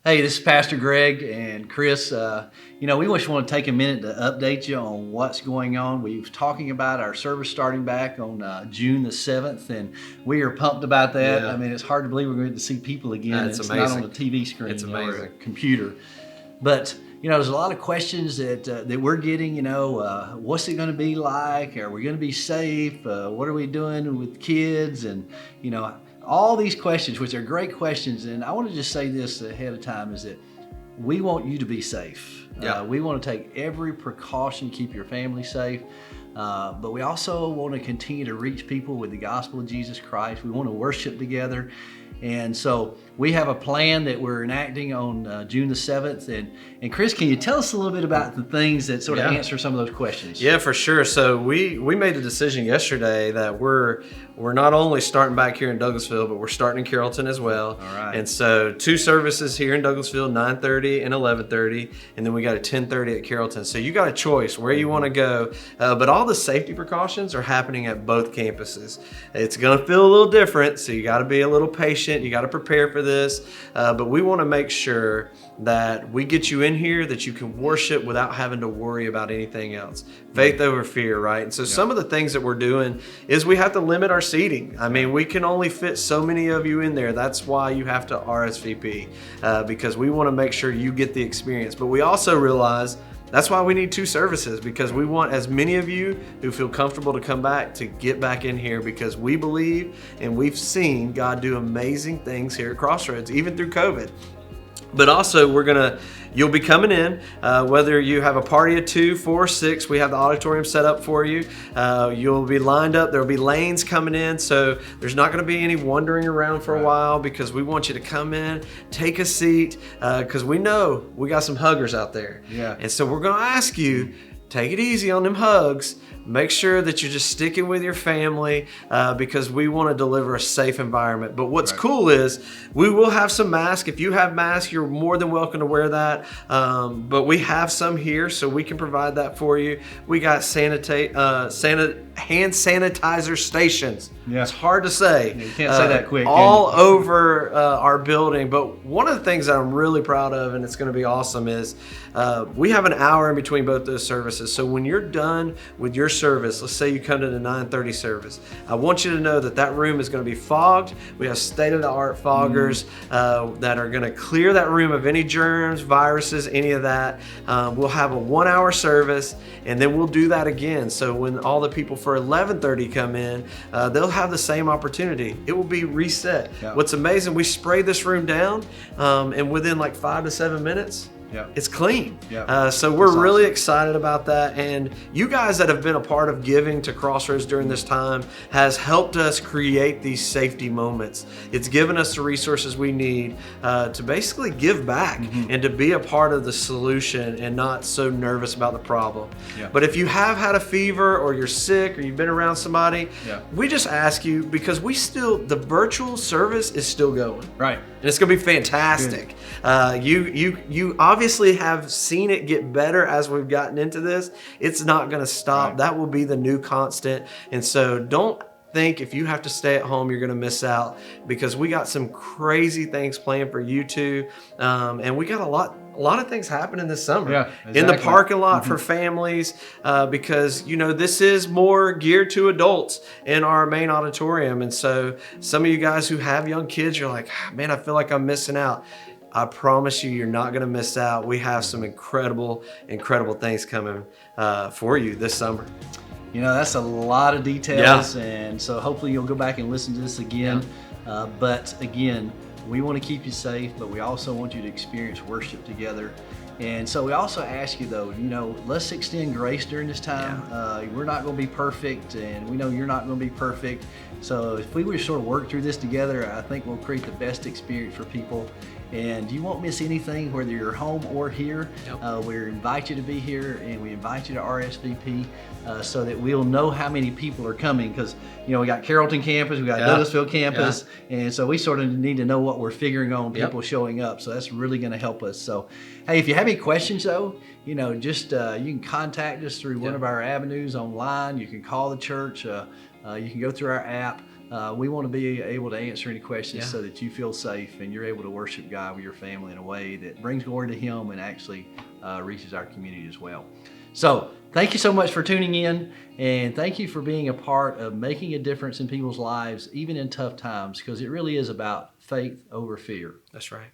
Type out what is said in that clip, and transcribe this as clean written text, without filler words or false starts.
Hey, this is Pastor Greg and Chris. We just want to take a minute to update you on what's going on. We've talking about our service starting back on June the 7th, and we are pumped about that. Yeah. I mean, it's hard to believe we're going to see people again. It's It's amazing. not on the TV screen It's or amazing. a computer. But, there's a lot of questions that we're getting, what's it going to be like? Are we going to be safe? What are we doing with kids? And, all these questions, which are great questions. And I want to just say this ahead of time is that we want you to be safe. Yeah. We want to take every precaution to keep your family safe. But we also want to continue to reach people with the gospel of Jesus Christ. We want to worship together. And so we have a plan that we're enacting on June the 7th. And Chris, can you tell us a little bit about the things that sort of answer some of those questions? Yeah, for sure. So we made a decision yesterday that we're not only starting back here in Douglasville, but we're starting in Carrollton as well. All right. And so 2 services here in Douglasville, 9:30 and 11:30, and then we got a 10:30 at Carrollton. So you got a choice where you want to go. But all the safety precautions are happening at both campuses. It's going to feel a little different, so you got to be a little patient. You got to prepare for this. But we want to make sure that we get you in here, that you can worship without having to worry about anything else. Faith over fear, right? And so some of the things that we're doing is we have to limit our seating. I mean, we can only fit so many of you in there. That's why you have to RSVP, because we want to make sure you get the experience. But we also realize that's why we need 2 services, because we want as many of you who feel comfortable to come back to get back in here, because we believe and we've seen God do amazing things here at Crossroads, even through COVID. But also you'll be coming in, whether you have a party of 2, 4, 6, we have the auditorium set up for you. You'll be lined up, there'll be lanes coming in, so there's not gonna be any wandering around for a while, because we want you to come in, take a seat, because we know we got some huggers out there. Yeah. And so we're gonna ask you, take it easy on them hugs. Make sure that you're just sticking with your family, because we want to deliver a safe environment. But what's cool is we will have some masks. If you have masks, you're more than welcome to wear that. But we have some here, so we can provide that for you. We got hand sanitizer stations. Yeah. It's hard to say. You can't say that quick. All over our building. But one of the things that I'm really proud of, and it's going to be awesome, is we have an hour in between both those services. So when you're done with your service, let's say you come to the 9:30 service, I want you to know that room is going to be fogged. We have state-of-the-art foggers that are going to clear that room of any germs, viruses, any of that. We'll have a 1-hour service, and then we'll do that again. So when all the people for 11:30 come in, they'll have the same opportunity. It will be reset. Yeah. What's amazing, we spray this room down, and within like 5 to 7 minutes, it's clean. So we're really excited about that. And you guys that have been a part of giving to Crossroads during this time has helped us create these safety moments. It's given us the resources we need to basically give back and to be a part of the solution and not so nervous about the problem. But if you have had a fever or you're sick or you've been around somebody, we just ask you, because the virtual service is still going. Right. And it's going to be fantastic. You obviously have seen it get better as we've gotten into this. It's not going to stop. Right. That will be the new constant. And so don't think if you have to stay at home, you're going to miss out, because we got some crazy things planned for you two. And we got a lot of things happening this summer. Yeah, exactly. In the parking lot for families, because this is more geared to adults in our main auditorium. And so some of you guys who have young kids, you're like, man, I feel like I'm missing out. I promise you're not going to miss out. We have some incredible things coming for you this summer. That's a lot of details, and so hopefully you'll go back and listen to this again. But again, we want to keep you safe, but we also want you to experience worship together. And so we also ask you, though, let's extend grace during this time. We're not going to be perfect, and we know you're not going to be perfect. So if we would sort of work through this together, I think we'll create the best experience for people. And you won't miss anything, whether you're home or here. We invite you to be here, and we invite you to RSVP so that we'll know how many people are coming. Because we got Carrollton campus, we got Douglasville campus, and so we sort of need to know what we're figuring on people showing up. So that's really going to help us. So, hey, if you have any questions, though, you can contact us through one of our avenues online. You can call the church. You can go through our app. We want to be able to answer any questions Yeah. so that you feel safe and you're able to worship God with your family in a way that brings glory to Him and actually reaches our community as well. So thank you so much for tuning in, and thank you for being a part of making a difference in people's lives, even in tough times, because it really is about faith over fear. That's right.